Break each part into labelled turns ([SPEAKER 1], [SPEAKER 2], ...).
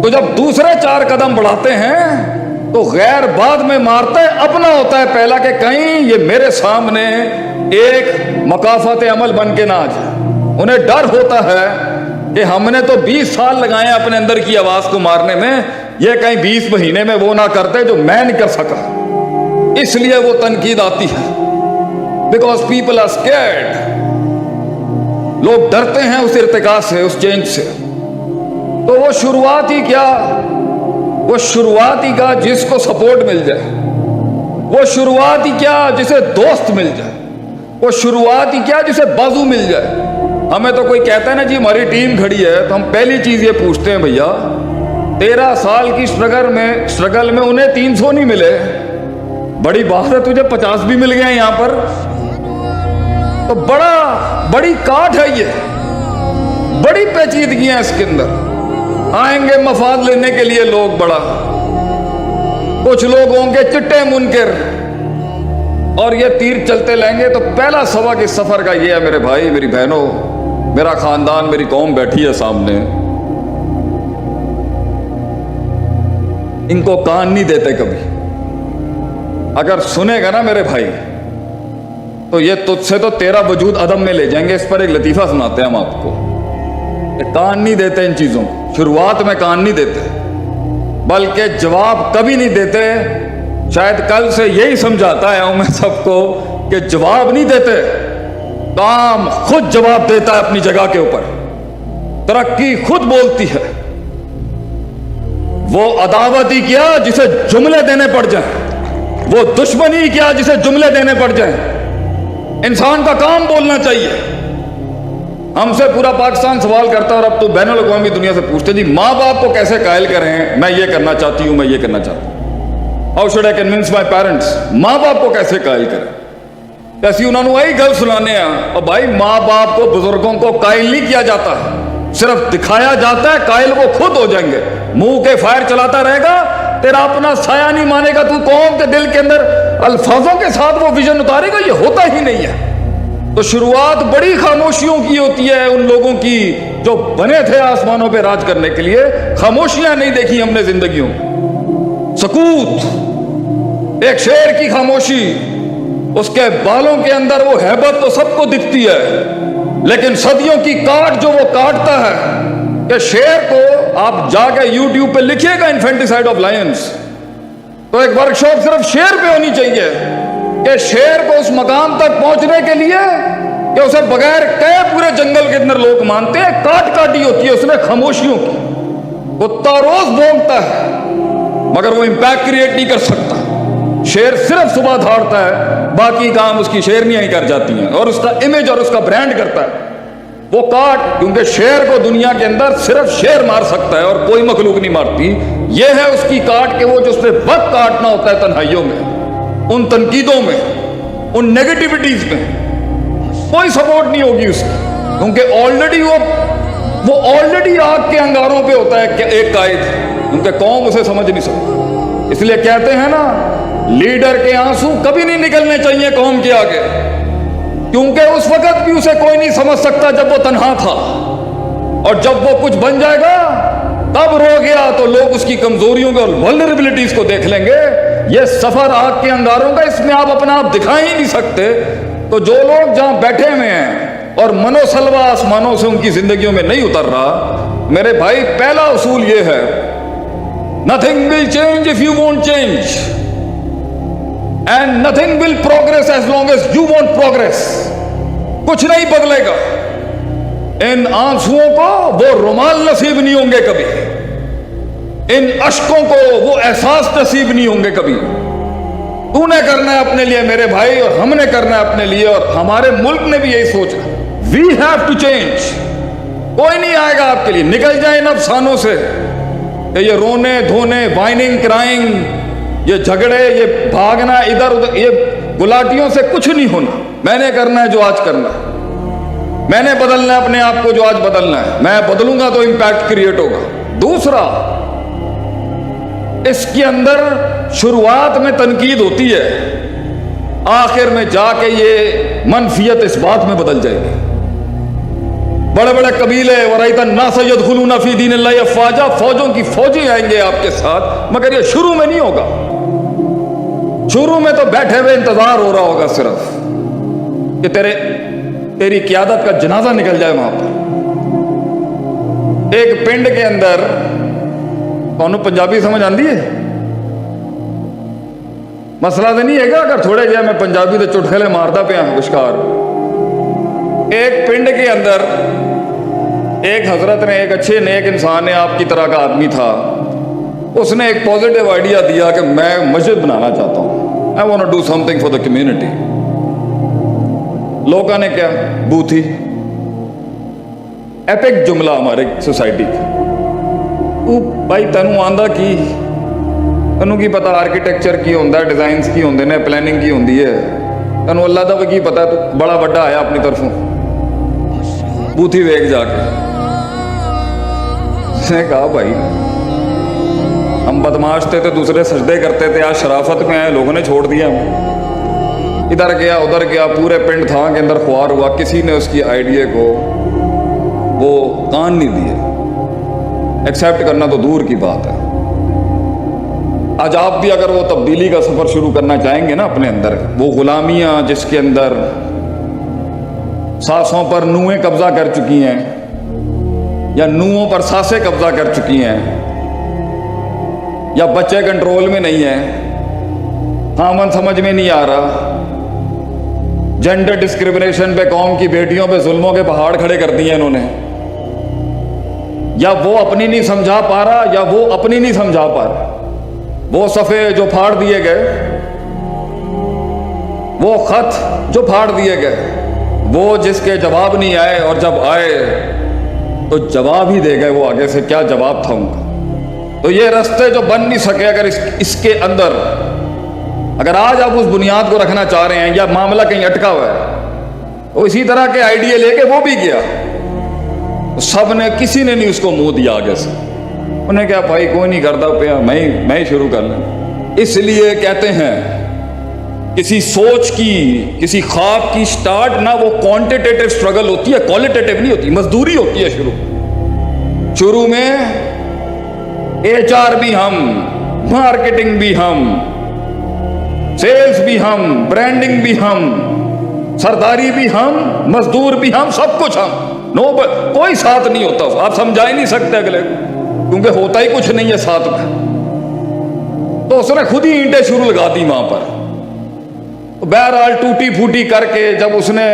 [SPEAKER 1] تو جب دوسرے 4 قدم بڑھاتے ہیں تو غیر بعد میں مارتا ہے، اپنا ہوتا ہے پہلا کہ کہیں یہ میرے سامنے ایک مکافات عمل بن کے نہ آ جائے۔ انہیں ڈر ہوتا ہے کہ ہم نے تو 20 سال لگائے ہیں اپنے اندر کی آواز کو مارنے میں، یہ کہیں 20 مہینے میں وہ نہ کرتے جو میں نہیں کر سکا۔ اس لیے وہ تنقید آتی ہے، بیکاز پیپل آر اسکیئرڈ۔ لوگ ڈرتے ہیں اس ارتقاء سے، اس چینج سے۔ تو وہ شروعات ہی کیا، وہ شروعات ہی کا جس کو سپورٹ مل جائے، وہ شروعات ہی کیا جسے دوست مل جائے، وہ شروعات ہی کیا جسے بازو مل جائے۔ ہمیں تو کوئی کہتا ہے نا جی ہماری ٹیم کھڑی ہے، تو ہم پہلی چیز یہ پوچھتے ہیں بھیا 13 سال کی سٹرگل میں انہیں 300 نہیں ملے، بڑی بات ہے تجھے 50 بھی مل گئے یہاں پر، تو بڑی کاٹ ہے، یہ بڑی پیچیدگیاں ہیں اس کے اندر۔ آئیں گے مفاد لینے کے لیے لوگ، بڑا کچھ لوگ ہوں گے چٹے منکر، اور یہ تیر چلتے لیں گے۔ تو پہلا سبق اس سفر کا یہ ہے میرے بھائی میری بہنوں، میرا خاندان میری قوم بیٹھی ہے سامنے، ان کو کان نہیں دیتے کبھی۔ اگر سنے گا نا میرے بھائی تو یہ تجھ سے تو تیرا وجود عدم میں لے جائیں گے۔ اس پر ایک لطیفہ سناتے ہیں ہم آپ کو، کان نہیں دیتے ان چیزوں کو، شروعات میں کان نہیں دیتے، بلکہ جواب کبھی نہیں دیتے۔ شاید کل سے یہی سمجھاتا ہے میں سب کو کہ جواب نہیں دیتے، کام خود جواب دیتا ہے اپنی جگہ کے اوپر، ترقی خود بولتی ہے۔ وہ عداوت ہی کیا جسے جملے دینے پڑ جائیں، وہ دشمنی کیا جسے جملے دینے پڑ جائیں۔ انسان کا کام بولنا چاہیے۔ ہم سے پورا پاکستان سوال کرتا ہے، اور اب تو بین الاقوامی دنیا سے پوچھتے جی ماں باپ کو کیسے قائل کریں، میں یہ کرنا چاہتی ہوں، میں یہ کرنا چاہتا ہوں، how should I convince my parents, ماں باپ کو کیسے قائل کریں۔ ایسی انہوں نے وہی گل سنانے ہیں۔ اور بھائی ماں باپ کو، بزرگوں کو قائل نہیں کیا جاتا، صرف دکھایا جاتا ہے، قائل وہ خود ہو جائیں گے۔ منہ کے فائر چلاتا رہے گا، تیرا اپنا سایہ نہیں مانے گا، تو قوم کے دل کے اندر الفاظوں کے ساتھ وہ ویژن اتارے گا، یہ ہوتا ہی نہیں ہے۔ تو شروعات بڑی خاموشیوں کی ہوتی ہے ان لوگوں کی جو بنے تھے آسمانوں پہ راج کرنے کے لیے۔ خاموشیاں نہیں دیکھی ہم نے زندگیوں، سکوت، ایک شیر کی خاموشی، اس کے بالوں کے اندر وہ ہیبت تو سب کو دکھتی ہے، لیکن صدیوں کی کاٹ جو وہ کاٹتا ہے کہ شیر کو آپ جا کے یوٹیوب پہ لکھیے گا انفینٹیسائڈ آف لائنز، تو ایک ورکشاپ صرف شیر پہ ہونی چاہیے کہ شیر کو اس مقام تک پہنچنے کے لیے کہ اسے بغیر کہے پورے جنگل کے اندر لوگ مانتے ہیں، کاٹ کاٹی ہوتی ہے اس نے خاموشیوں کی۔ کتا روز بھونکتا ہے مگر وہ امپیکٹ کریٹ نہیں کر سکتا۔ شیر صرف صبح دھاڑتا ہے، باقی کام اس کی شیرنیاں ہی کر جاتی ہیں، اور اس کا امیج اور اس کا برانڈ کرتا ہے وہ کاٹ، کیونکہ شیر کو دنیا کے اندر صرف شیر مار سکتا ہے اور کوئی مخلوق نہیں مارتی۔ یہ ہے اس کی کاٹ کہ وہ جو اس نے وقت کاٹنا ہوتا ہے تنہائیوں میں، ان تنقیدوں میں، ان نیگیٹیوٹیز میں کوئی سپورٹ نہیں ہوگی اس کی، کیونکہ آلریڈی وہ آلریڈی آگ کے انگاروں پہ ہوتا ہے کہ ایک قائد، کیونکہ قوم اسے سمجھ نہیں سکتی۔ اس لیے کہتے ہیں نا لیڈر کے آنسو کبھی نہیں نکلنے چاہیے قوم کے آگے، کیونکہ اس وقت بھی اسے کوئی نہیں سمجھ سکتا جب وہ تنہا تھا، اور جب وہ کچھ بن جائے گا تب رو گیا تو لوگ اس کی کمزوریوں کو اور ولنریبلٹیز کو دیکھ لیں گے۔ یہ سفر آگ کے انگاروں کا، اس میں آپ اپنا آپ دکھا ہی نہیں سکتے۔ تو جو لوگ جہاں بیٹھے ہوئے ہیں اور منو سلوا آسمانوں سے ان کی زندگیوں میں نہیں اتر رہا، میرے بھائی پہلا اصول یہ ہے nothing will change if you won't change and nothing will progress as long as you won't progress۔ کچھ نہیں بدلے گا۔ ان آنسوؤں کو وہ رومال نصیب نہیں ہوں گے کبھی، ان اشکوں کو وہ احساس نصیب نہیں ہوں گے کبھی۔ تو نے کرنا ہے اپنے لیے میرے بھائی، اور ہم نے کرنا ہے اپنے لیے، اور ہمارے ملک نے بھی یہی سوچا، وی ہیو ٹو چینج۔ کوئی نہیں آئے گا آپ کے لیے، نکل جائیں ان افسانوں سے کہ یہ رونے دھونے، وائننگ کرائنگ، یہ جھگڑے، یہ بھاگنا ادھر ادھر، یہ گلاٹیوں سے کچھ نہیں ہونا۔ میں نے کرنا ہے جو آج کرنا ہے، میں نے بدلنا ہے اپنے آپ کو جو آج بدلنا ہے، میں بدلوں گا تو امپیکٹ کریٹ ہوگا۔ دوسرا، اس کے اندر شروعات میں تنقید ہوتی ہے، آخر میں جا کے یہ منفیت اس بات میں بدل جائے گی۔ बड़े बड़े कबीले वराइता ना सैयद खुलूना फी दीन अल्लाह अफवाजा, फौजों की फौजी आएंगे आपके साथ, मगर ये शुरू में नहीं होगा। शुरू में तो बैठे हुए इंतजार हो रहा होगा सिर्फ कि तेरी क़यादत का जनाजा निकल जाए वहां पर। एक पिंड के अंदर, ਤੁਹਾਨੂੰ पंजाबी समझ आती है? मसला तो नहीं है अगर थोड़े जिहा मैं पंजाबी के चुटकुले मारता पिया विशकार। एक पिंड के अंदर एक हजरत ने, एक अच्छे नेक इंसान ने, आपकी तरह का आदमी था, उसने एक पॉजिटिव आइडिया दिया कि मैं मस्जिद बनाना चाहता हूँ, I want to do something for the community. लोगों ने क्या बूथी एपिक जुमला हमारे सोसाइटी का, भाई तेनू आंदा की, तेनू की पता आर्कीटैक्चर की होंदा, डिजाइनस की होंदे ने, प्लानिंग की होंदी है, तेनू अल्लाह दा भी की पता, तू बड़ा बड़ा आया अपनी तरफों। बूथी वेख जाके उसने कहा भाई हम बदमाश थे तो दूसरे सजदे करते थे, आज शराफत में आए, लोगों ने छोड़ दिया। इधर गया उधर गया, पूरे पिंड था के अंदर ख्वार हुआ, किसी ने उसकी आइडिया को वो कान नहीं दिए, एक्सेप्ट करना तो दूर की बात है। आज आप भी अगर वो तब्दीली का सफर शुरू करना चाहेंगे ना अपने अंदर, वो गुलामियां जिसके अंदर सांसों पर नूहें कब्जा कर चुकी हैं या नूहों पर सांसें कब्जा कर चुकी हैं, या बच्चे कंट्रोल में नहीं है, खामन समझ में नहीं आ रहा, जेंडर डिस्क्रिमिनेशन पे, कौम की बेटियों पे जुल्मों के पहाड़ खड़े कर दिए इन्होंने, या वो अपनी नहीं समझा पा रहा या वो अपनी नहीं समझा पा रहा, वो सफ़े जो फाड़ दिए गए, वो खत जो फाड़ दिए गए, वो जिसके जवाब नहीं आए, और जब आए तो जवाब ही दे गए वो, आगे से क्या जवाब था उनका। तो ये रास्ते जो बन नहीं सके, अगर इसके अंदर अगर आज आप उस बुनियाद को रखना चाह रहे हैं, या मामला कहीं अटका हुआ है, तो इसी तरह के आइडिया लेके वो भी गया, तो सब ने, किसी ने नहीं उसको मुंह दिया आगे से। उन्हें क्या भाई कोई नहीं करता पे, मैं ही शुरू कर लें। इसलिए कहते हैं किसी सोच की, किसी ख्वाब की स्टार्ट ना वो क्वांटिटेटिव स्ट्रगल होती है, क्वालिटेटिव नहीं होती, मजदूरी होती है। शुरू में एचआर भी हम, मार्केटिंग भी हम, सेल्स भी हम, ब्रांडिंग भी हम, सरदारी भी हम, मजदूर भी हम, सब कुछ हम, कोई साथ नहीं होता। आप समझा ही नहीं सकते अगले, क्योंकि होता ही कुछ नहीं है साथ में। तो उसने खुद ही ईंटें शुरू लगा दी वहां पर। तो बहरहाल टूटी फूटी करके जब उसने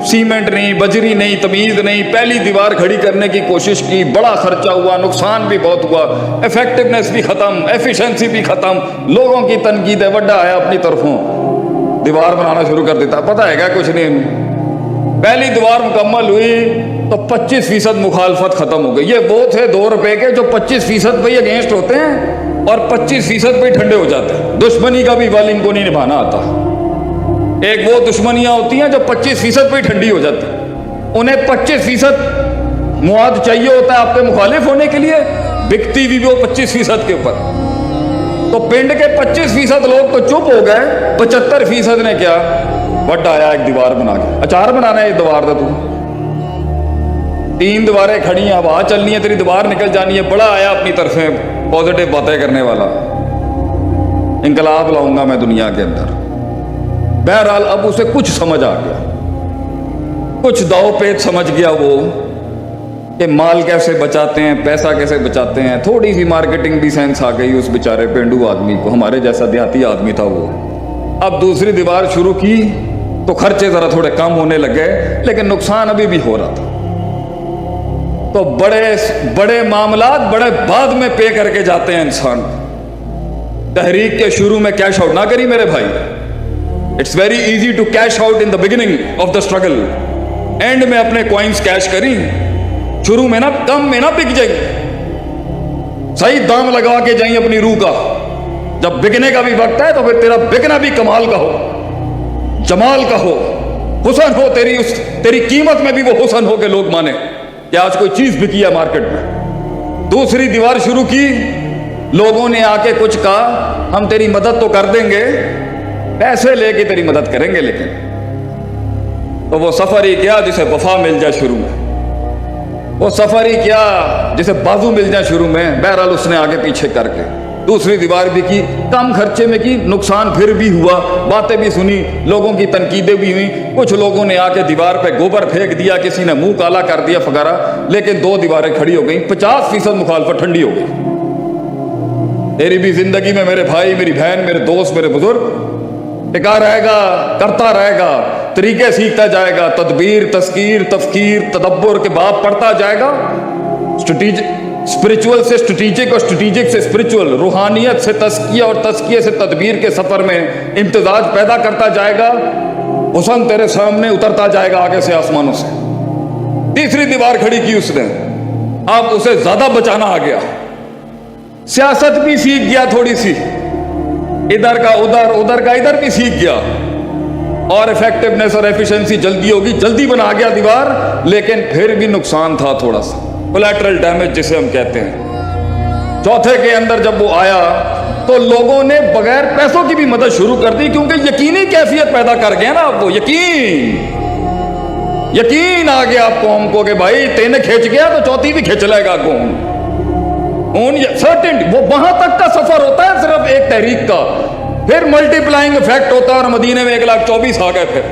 [SPEAKER 1] सीमेंट नहीं, बजरी नहीं, तमीज नहीं, पहली दीवार खड़ी करने की कोशिश की, बड़ा खर्चा हुआ, नुकसान भी बहुत हुआ, इफेक्टिवनेस भी खत्म, एफिशिएंसी भी खत्म, लोगों की तनकीद है, बड़ा आया अपनी तरफों, दीवार बनाना शुरू कर देता। पता है क्या कुछ नहीं, पहली दीवार मुकम्मल हुई तो 25% मुखालफत खत्म हो गई। ये वो थे 2 रुपए के जो 25% पे अगेंस्ट होते हैं और 25% पे ठंडे हो जाते हैं। दुश्मनी का भी बल इनको नहीं निभाना आता। एक वो दुश्मनियां होती हैं जो 25% पे ठंडी हो जाती हैं, उन्हें 25% मुआद चाहिए होता है आपके मुखालिफ होने के लिए, बिकती भी वो 25% के ऊपर। तो पिंड के 25% लोग तो चुप हो गए, 75% ने क्या बड़ा आया एक दीवार बना के, अचार बनाना है इस दीवार का, तू 3 दीवारें खड़ी हैं, आवाज चलनी है, तेरी दीवार निकल जानी है, बड़ा आया अपनी तरफें पॉजिटिव बातें करने वाला, इंकलाब लाऊंगा मैं दुनिया के अंदर। बहरहाल अब उसे कुछ समझ आ गया, कुछ दाव पेच समझ गया वो कि माल कैसे बचाते हैं, पैसा कैसे बचाते हैं। थोड़ी सी मार्केटिंग भी सेंस आ गई उस बेचारे पेंडू आदमी को, हमारे जैसा देहाती आदमी था वो। अब दूसरी दीवार शुरू की तो खर्चे जरा थोड़े कम होने लग गए, लेकिन नुकसान अभी भी हो रहा था। तो बड़े बड़े मामलात बड़े बाद में पे करके जाते हैं इंसान। तहरीक के शुरू में कैश आउट ना करी मेरे भाई। It's very easy to cash out in the beginning of the struggle, end में अपने कॉइन्स कैश करी, शुरू में ना कम में ना बिक जाएगी, सही दाम लगा के जाइए अपनी रूह का। जब बिकने का भी वक्त है तो फिर तेरा बिकना भी कमाल का हो, जमाल का हो, हुसन हो, तेरी कीमत में भी वो हुसन हो के लोग माने कि आज कोई चीज बिकी है मार्केट में। दूसरी दीवार शुरू की, लोगों ने आके कुछ कहा, हम तेरी मदद तो कर देंगे, पैसे लेके तेरी मदद करेंगे, लेकिन तो वो सफर ही क्या जिसे वफा मिल जाए शुरू में। वो सफर ही क्या, जैसे बाजू मिल जाए शुरू में। बहरहाल उसने आगे पीछे करके दूसरी दीवार भी की, कम खर्चे में की, नुकसान फिर भी हुआ, बातें भी सुनी, लोगों की तनकीदें भी हुई। कुछ लोगों ने आके दीवार पे गोबर फेंक दिया, किसी ने मुंह काला कर दिया वगैरह, लेकिन 2 दीवारें खड़ी हो गई। 50% मुखालफत ठंडी हो गई। तेरी भी जिंदगी में मेरे भाई, मेरी बहन, मेरे दोस्त, मेरे बुजुर्ग टिका रहेगा, करता रहेगा, तरीके सीखता जाएगा, तदबीर, तस्कीर, तफकीर, तदब्बर के बाब पढ़ता जाएगा, स्पिरिचुअल से स्ट्रेटेजिक और स्ट्रेटेजिक से स्पिरिचुअल, रूहानियत से तस्किया और तस्किया से तदबीर के सफर में इम्तिजाज पैदा करता जाएगा। हुस्न तेरे सामने उतरता जाएगा आगे से आसमानों से। तीसरी दीवार खड़ी की उसने, अब उसे ज्यादा बचाना आ गया। सियासत भी सीख गया थोड़ी सी, इधर का उधर, उधर का इधर भी सीख गया, और इफेक्टिवनेस और एफिशिएंसी जल्दी होगी, जल्दी बना गया दीवार, लेकिन फिर भी नुकसान था थोड़ा सा, कोलैटरल डैमेज जिसे हम कहते हैं। चौथे के अंदर जब वो आया तो लोगों ने बगैर पैसों की भी मदद शुरू कर दी, क्योंकि यकीनी कैफियत पैदा कर गया ना आपको, यकीन आ गया आप कौम को कि भाई तेने खींच गया तो चौथी भी खींच लेगा कौन। सर्टेन, वो वहां तक का सफर होता है सिर्फ एक तहरीक का, फिर मल्टीप्लाइंग इफेक्ट होता है, और मदीने में 1,24,000 आ गए फिर।